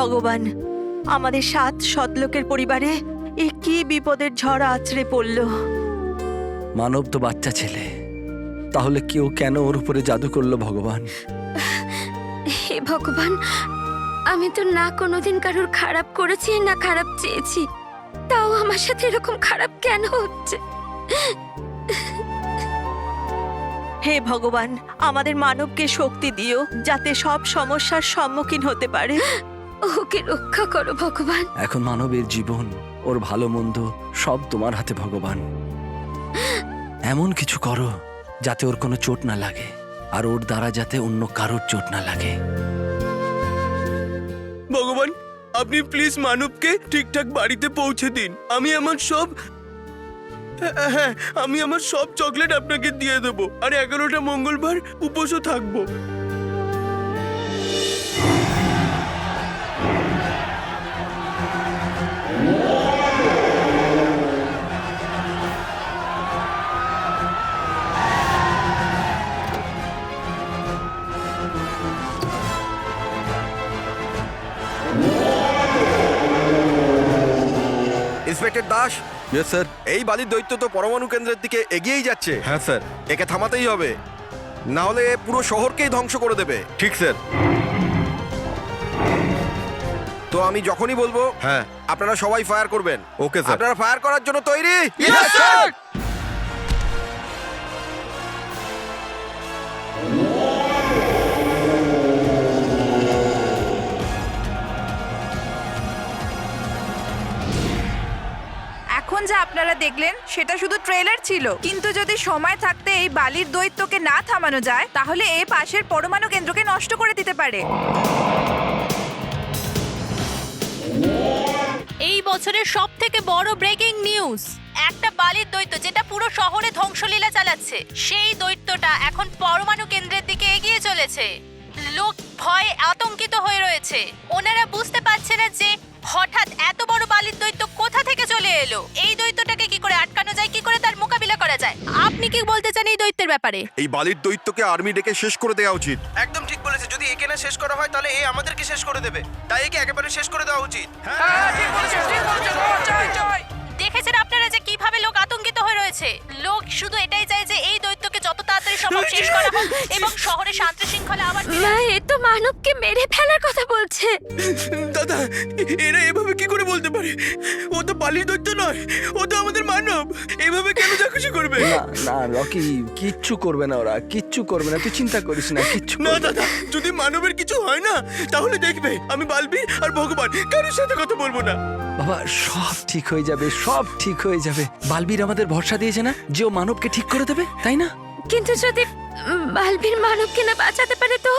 ভগবান, আমাদের 7 সৎলোকের পরিবারে এ কি বিপদের ঝড় আছড়ে পড়ল। মানব তো বাচ্চা ছেলে, তাহলে কেউ কেন ওর উপরে জাদু করলো ভগবান? হে ভগবান, আমি তো না কোনোদিন কারোর খারাপ করেছি না খারাপ চেয়েছি, তাও আমার সাথে এরকম খারাপ কেন হচ্ছে? হে ভগবান, আমাদের মানবকে শক্তি দিও যাতে সব সমস্যার সম্মুখীন হতে পারে। ওকে রক্ষা করো ভগবান। এখন মানবের জীবন, ওর ভালো মন্দ সব তোমার হাতে ভগবান। এমন কিছু করো যাতে ওর কোনো চোট না লাগে, আর ওর দ্বারা যাতে অন্য কারোর চোট না লাগে। ভগবান, আপনি প্লিজ মানবকে ঠিকঠাক বাড়িতে পৌঁছে দিন। আমি আমার সব চকলেট আপনাকে দিয়ে দেবো, আর 11টা মঙ্গলবার উপোসও থাকবো। ইন্সপেক্টর দাস। Yes sir. এই বালির দৈত্য তো পরমাণু কেন্দ্রের দিকে এগিয়েই যাচ্ছে। হ্যাঁ স্যার। একে থামাতেই হবে, না হলে এ পুরো শহরকেই ধ্বংস করে দেবে। ঠিক স্যার। তো আমি যখনই বলবো হ্যাঁ। আপনারা সবাই ফায়ার করবেন। Okay sir. আপনারা ফায়ার করার জন্য তৈরি? Yes, sir! এখন যা আপনারা দেখলেন সেটা শুধু ট্রেলার ছিল, কিন্তু যদি সময় থাকতে এই বালির দৈত্যকে না থামানো যায় তাহলে এ পাশের পরমাণু কেন্দ্রকে নষ্ট করে দিতে পারে। এই বছরের সবথেকে বড় ব্রেকিং নিউজ, একটা বালির দৈত্য যেটা পুরো শহরে ধ্বংসলীলা চালাচ্ছে, সেই দৈত্যটা এখন পরমাণু কেন্দ্রের দিকে এগিয়ে চলেছে। লোক ভয়ে আতঙ্কিত হয়ে রয়েছে। ওনারা বুঝতে পারছে না যে হঠাৎ এত বড় বালির দৈত্য কোথা থেকে চলে এলো। এই দৈত্যটাকে কি করে আটকানো যায়, কি করে তার মোকাবিলা করা যায়? আপনি কি বলতে চান এই দৈত্যের ব্যাপারে? এই বালির দৈত্যকে আর্মি ডেকে শেষ করে দেওয়া উচিত। একদম ঠিক বলেছে। যদি একে না শেষ করা হয় তাহলে এ আমাদেরকে শেষ করে দেবে, তাই একে একেবারে শেষ করে দেওয়া উচিত। দেখেছেন আপনারা যে কিভাবে লোক আতঙ্কিত হয়ে রয়েছে। লোক শুধু এটাই চায় যে এই দৈত্যকে যত তাড়াতাড়ি সম্ভব শেষ করা হোক এবং শহরে শান্তি শৃঙ্খলা আবার ফিরে মা, এ তো মানবকে মেরে ফেলার কথা বলছে। দাদা, এরা এভাবে কি করে বলতে পারে? ও তো বালির দৈত্য নয়, ও তো আমাদের মানব। এভাবে কেন যা খুশি করবে? না না রকি, কিচ্ছু করবে না, ওরা কিচ্ছু করবে না, তুই চিন্তা করিস না, কিচ্ছু না করবে না। দাদা, যদি মানবের কিছু হয় না তাহলে দেখবে আমি বালবীর আর ভগবান কারোর সাথে কথা বলবো না। বাবা, সব ঠিক হয়ে যাবে, সব ঠিক হয়ে যাবে। বালবীর আমাদের ভরসা দিয়েছে না যে ও মানবকে ঠিক করে দেবে, তাই না? কিন্তু যদি বালবীর মানবকে না বাঁচাতে পারে তো?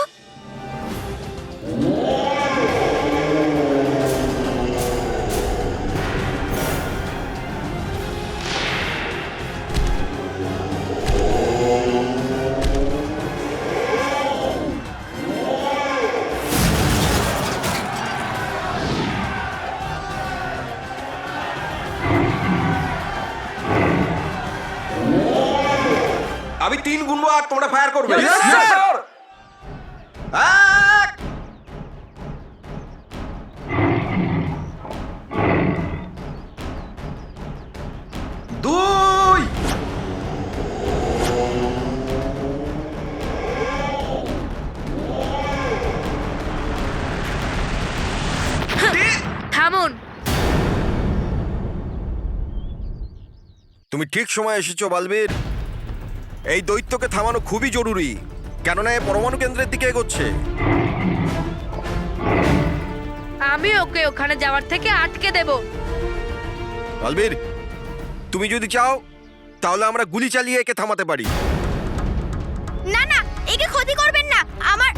আমি 3 গুনবো আর তোমরা ফায়ার করবে। এক, 2, থামুন। তুমি ঠিক সময় এসেছো বালবীর। এই দৈত্যকে থামানো খুবই জরুরি, কেননা এ পরমাণু কেন্দ্রের দিকে এগোচ্ছে। আমি ওকে ওখানে যাওয়ার থেকে আটকে দেব। বালবীর, তুমি যদি চাও তাহলে আমরা গুলি চালিয়ে একে থামাতে পারি। না না, একে ক্ষতি করবেন না। আমার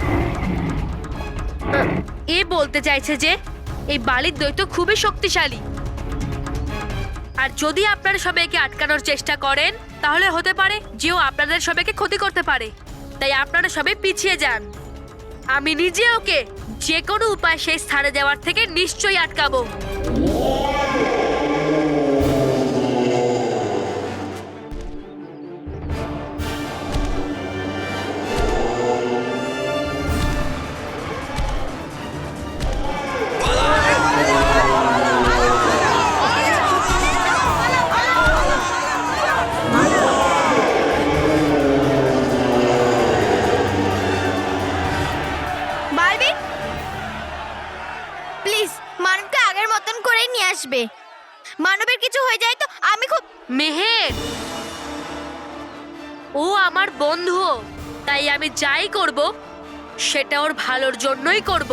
এ বলতে চাইছে যে এই বালির দৈত্য খুবই শক্তিশালী, আর যদি আপনারা সবাইকে আটকানোর চেষ্টা করেন তাহলে হতে পারে যে ও আপনাদের সবাইকে ক্ষতি করতে পারে। তাই আপনারা সবাই পিছিয়ে যান। আমি নিজে ওকে যে কোনো উপায় সেই স্থানে যাওয়ার থেকে নিশ্চয়ই আটকাবো। পালা! ও আমার বন্ধু, তাই আমি যাই করব সেটা ওর ভালোর জন্যই করব।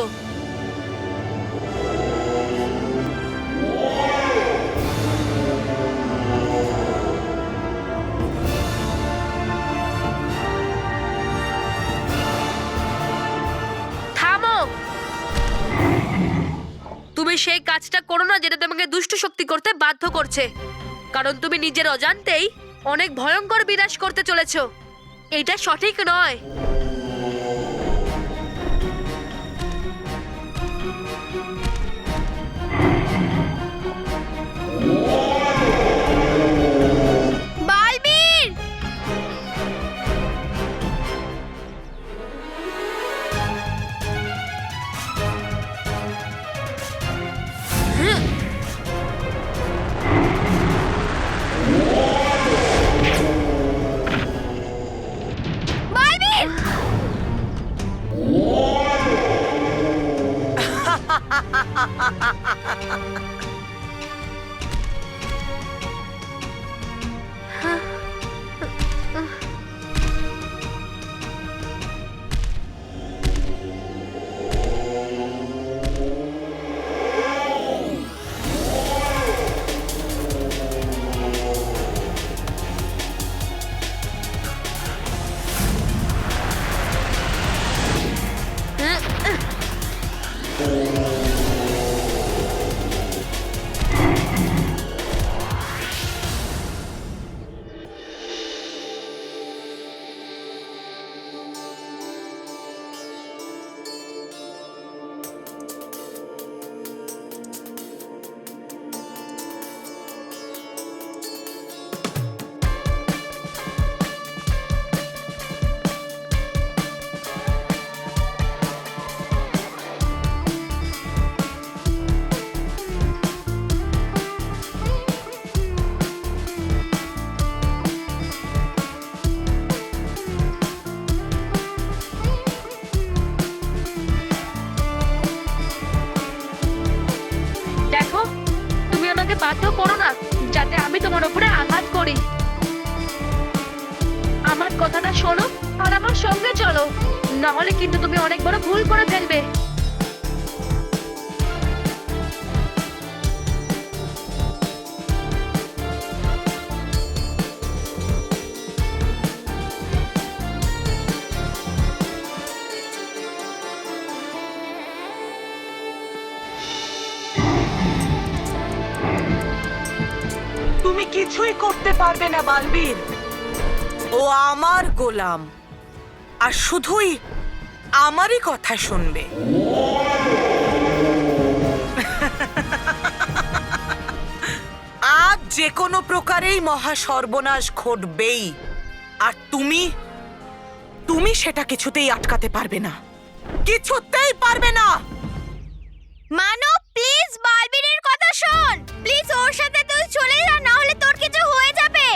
থামো! তুমি সেই কাজটা করো না যেটা তোমাকে দুষ্ট শক্তি করতে বাধ্য করছে, কারণ তুমি নিজের অজান্তেই অনেক ভয়ঙ্কর বিনাশ করতে চলেছো। এটা সঠিক নয়। বালবীর! বালবীর! দেখো, তুমি আমাকে বাধ্য করো না যাতে আমি তোমার উপরে আঘাত করি। আমার কথাটা শোনো আর আমার সঙ্গে চলো, না হলে কিন্তু তুমি অনেক বড় ভুল করে ফেলবে। তুমি কিছুই করতে পারবে না বালবীর। ও আমার গোলাম, আর শুধুই আমারই কথা শুনবে। আজ যে কোনো প্রকারেই মহা সর্বনাশ ঘটবেই, আর তুমি সেটা কিছুতেই আটকাতে পারবে না, কিছুতেই পারবে না। মানব, প্লিজ বালবীরের কথা শোন। প্লিজ ওর সাথে তুই চলে যা, না হলে তোর কিছু হয়ে যাবে।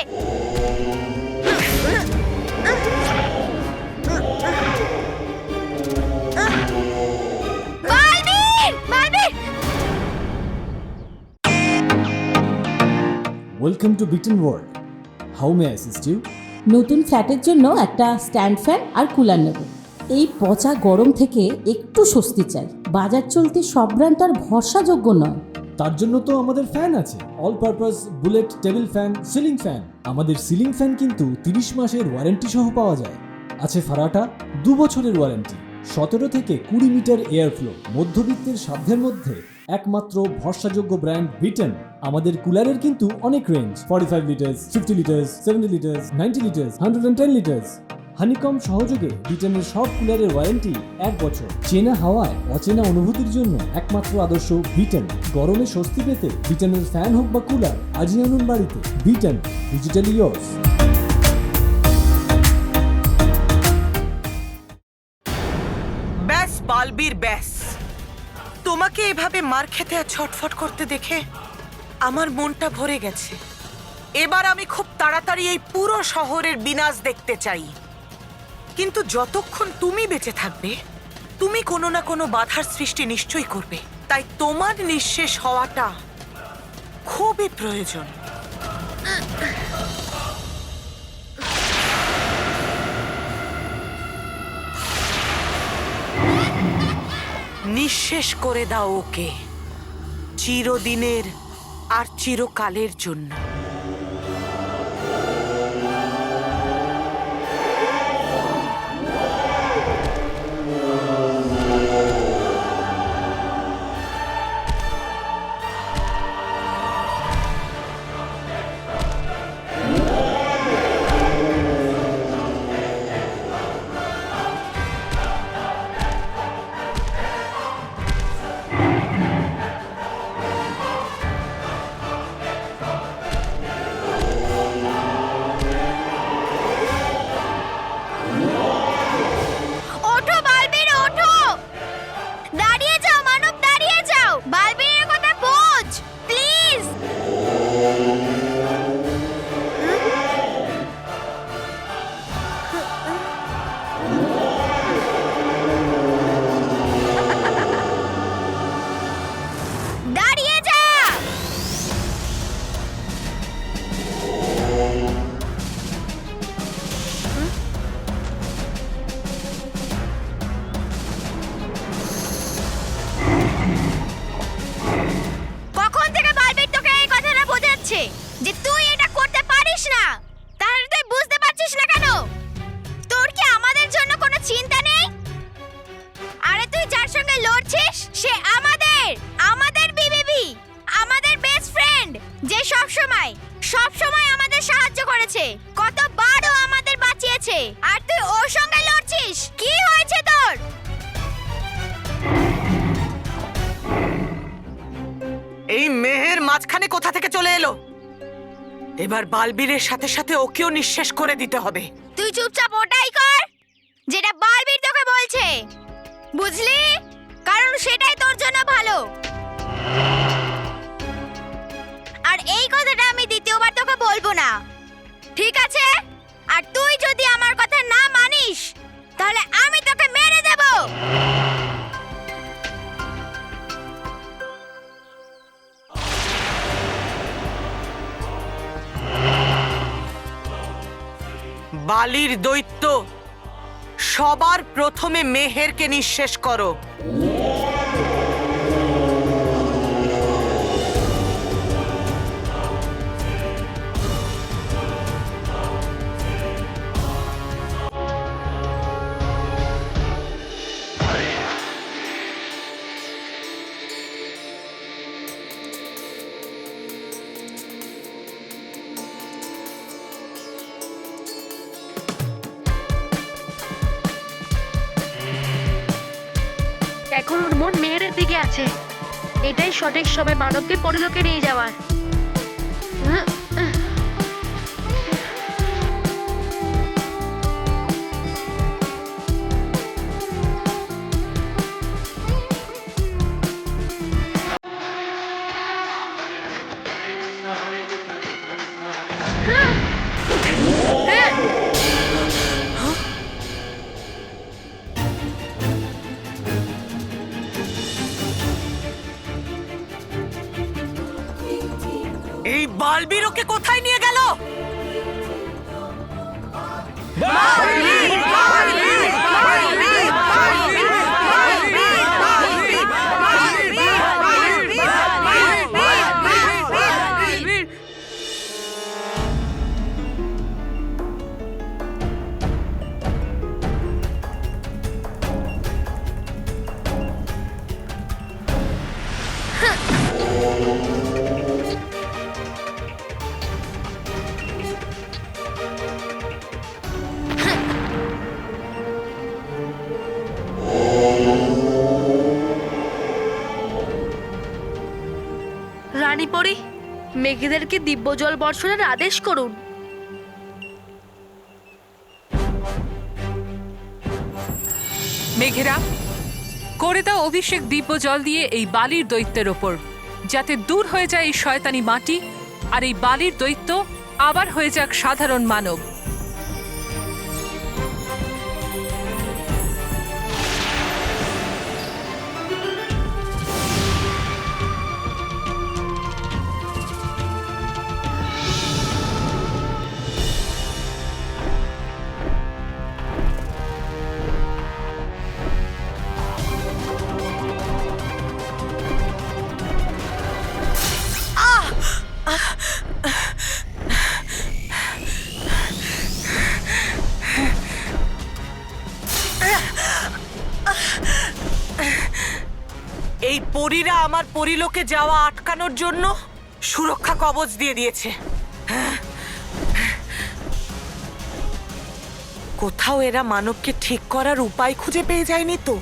Balbir! Balbir! Welcome to bitten world. How may I assist you? নতুন ফ্ল্যাটের জন্য একটা স্ট্যান্ড ফ্যান আর কুলার নেব। এই পচা গরম থেকে একটু স্বস্তি চাই। বাজার চলতে সব ব্র্যান্ড তো আর ভরসাযোগ্য নয়। তার জন্য তো আমাদের ফ্যান আছে, all purpose bullet table fan, ceiling fan. আমাদের সিলিং ফ্যান কিন্তু 30 মাসের ওয়ারেন্টি সহ পাওয়া যায়। আছে ফারাটা 2 বছরের ওয়ারেন্টি, 17 থেকে 20 মিটার এয়ার ফ্লো, মধ্যবিত্তের সাধ্যের মধ্যে একমাত্র ভরসাযোগ্য ব্র্যান্ড বিটেন। আমাদের কুলারের কিন্তু অনেক range, 45 litres, 50 litres, 70 litres, 90 litres, 110 litres. Honeycomb সহযোগে বিটেনের সব কুলারের ওয়ারেন্টি 1 বছর। চেনা হাওয়ায় অচেনা অনুভূতির জন্য একমাত্র আদর্শ বিটেন। গরমে স্বস্তি পেতে বিটেনের ফ্যান হোক বা কুলার, আজই আনুন বাড়িতে। Beaten, digitally yours. ব্যাস বালবীর, ব্যাস। তোমাকে এভাবে মার খেতে আর ছটফট করতে দেখে আমার মনটা ভরে গেছে। এবার আমি খুব তাড়াতাড়ি এই পুরো শহরের বিনাশ দেখতে চাই। কিন্তু যতক্ষণ তুমি বেঁচে থাকবে, তুমি কোনো না কোনো বাধার সৃষ্টি নিশ্চয়ই করবে। তাই তোমার নিঃশেষ হওয়াটা খুবই প্রয়োজন। নিঃশেষ করে দাও ওকে, চিরদিনের আর চিরকালের জন্য। ওঠো বালবীর, ওঠো! দাঁড়িয়ে যাও মানব, দাঁড়িয়ে যাও! বালবীরের কথা বোঝ, প্লিজ! দাঁড়িয়ে যা! কখন থেকে বালবীর তোকে এই কথাটা বোঝাচ্ছে যে তুই এটা করতে পারিস না? তাহলে তুই বুঝতে পারছিস না কেন? তোর কি আমাদের জন্য কোনো চিন্তা নেই? আরে তুই যার সঙ্গে লড়ছিস সে আমাদের বিবিবি, আমাদের বেস্ট ফ্রেন্ড, যে সব সময় আমাদের সাহায্য করেছে, কতবারও আমাদের বাঁচিয়েছে। আর তুই ওর সঙ্গে লড়ছিস? কি হয়েছে তোর? এই মেহের মাঝখানে কোথা থেকে চলে এলো? এবার বালবীরের সাথে সাথে ওকেও নিঃশেষ করে দিতে হবে। তুই চুপচাপ ওটাই কর যেটা বালবীর তোকে বলছে, বুঝলি? কারণ সেটাই তোর জন্য ভালো। আর এই কথাটা আমি দ্বিতীয়বার তোকে বলবো না, ঠিক আছে? আর তুই যদি আমার কথা না মানিস তাহলে আমি তোকে মেরে দেব। বালির দৈত্য, সবার প্রথমে মেহেরকে নিঃশেষ করো। এখন ওর মন মেহেরের দিকে আছে। এটাই সঠিক সময় মানবকে পরলোকে নিয়ে যাওয়ার। এই বালবীর ওকে কোথায় নিয়ে গেল? রানী পরি, মেঘেদেরকে দিব্য জল বর্ষণের আদেশ করুন। মেঘেরা, করে দাও অভিষেক দিব্য জল দিয়ে এই বালির দৈত্যের ওপর, যাতে দূর হয়ে যায় এই শয়তানি মাটি, আর এই বালির দৈত্য আবার হয়ে যাক সাধারণ মানব। পরীরা আমার পরিলোকে যাওয়া আটকানোর জন্য সুরক্ষা কবচ দিয়ে দিয়েছে। কোথাও এরা মানবকে ঠিক করার উপায় খুঁজে পেয়ে যায়নি তো?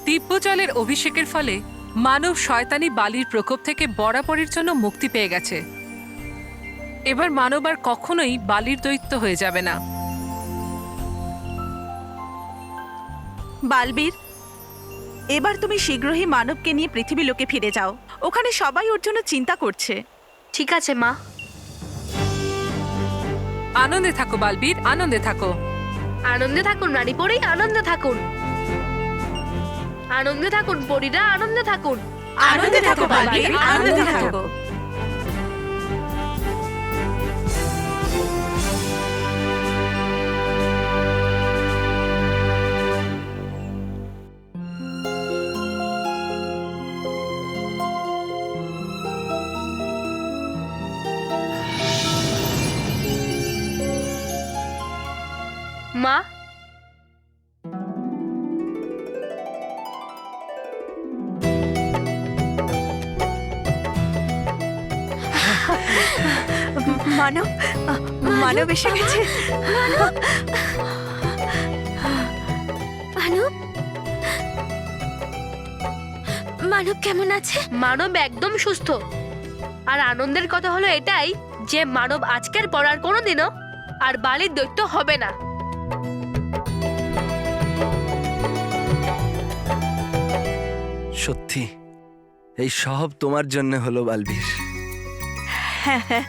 দিব্যজলের অভিষেকের ফলে মানব শয়তানি বালির প্রকোপ থেকে বরাবরের জন্য মুক্তি পেয়ে গেছে। এবার মানব আর কখনোই বালির দৈত্য হয়ে যাবে না। বালবীর, এবার তুমি শীঘ্রই মানবকে নিয়ে পৃথিবী লোকে ফিরে যাও। ওখানে সবাই ওর জন্য চিন্তা করছে। ঠিক আছে মা। আনন্দে থাকো বালবীর, আনন্দে থাকো। আনন্দে থাকুন রানী পরি, আনন্দে থাকুন। আনন্দে থাকুন পরীরা, আনন্দে থাকুন। আনন্দে থাকো বালবীর, আনন্দে থাকো। মা, মানব, মানব এসে গেছে। মানব, মানব কেমন আছে? মানব একদম সুস্থ। আর আনন্দের কথা হলো এটাই যে মানব আজকের পর আর কোনোদিনও আর বালির দৈত্য হবে না। সত্যি এই সব তোমার জন্য হলো বালবীর। হ্যাঁ হ্যাঁ,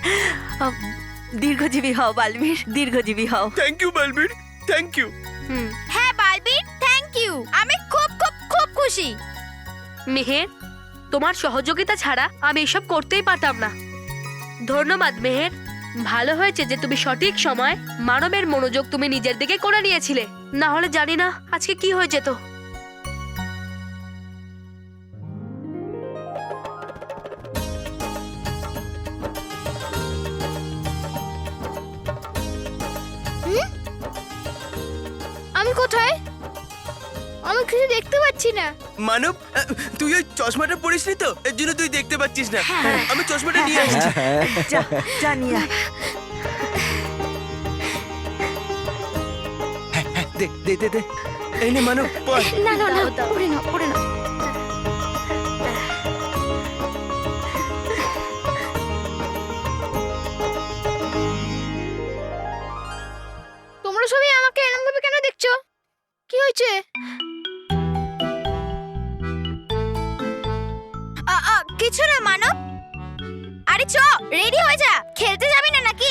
দীর্ঘজীবী হও বালবীর, দীর্ঘজীবী হও। Thank you Balbir, thank you. হ্যাঁ বালবীর, থ্যাংক ইউ। আমি খুব খুব খুব খুশি। মেহের, তোমার সহযোগিতা ছাড়া আমি এসব করতেই পারতাম না। ধন্যবাদ মেহের। ভালো হয়েছে যে তুমি সঠিক সময় মানবের মনোযোগ তুমি নিজের দিকে করে নিয়েছিলে, না হলে জানি না আজকে কি হয়ে যেত। আমি কোথায়? আমি কিছু দেখতে পাচ্ছি না। মানব, তুই ওই চশমাটা পরিসনি তো, এর জন্য তুই দেখতে পাচ্ছিস না। আমি চশমাটা নিয়ে আসছি। যা যা নিয়ে আয়। দে দে দে দে। এই নে মানব, পড়। না না না, পড়ে না পড়ে না। তোমরা সবাই আমাকে এরকম ভাবে কেন দেখছো? কি হয়েছে? কিছু না মানব। আরে চ, রেডি হয়ে যা। খেলতে যাবি না নাকি?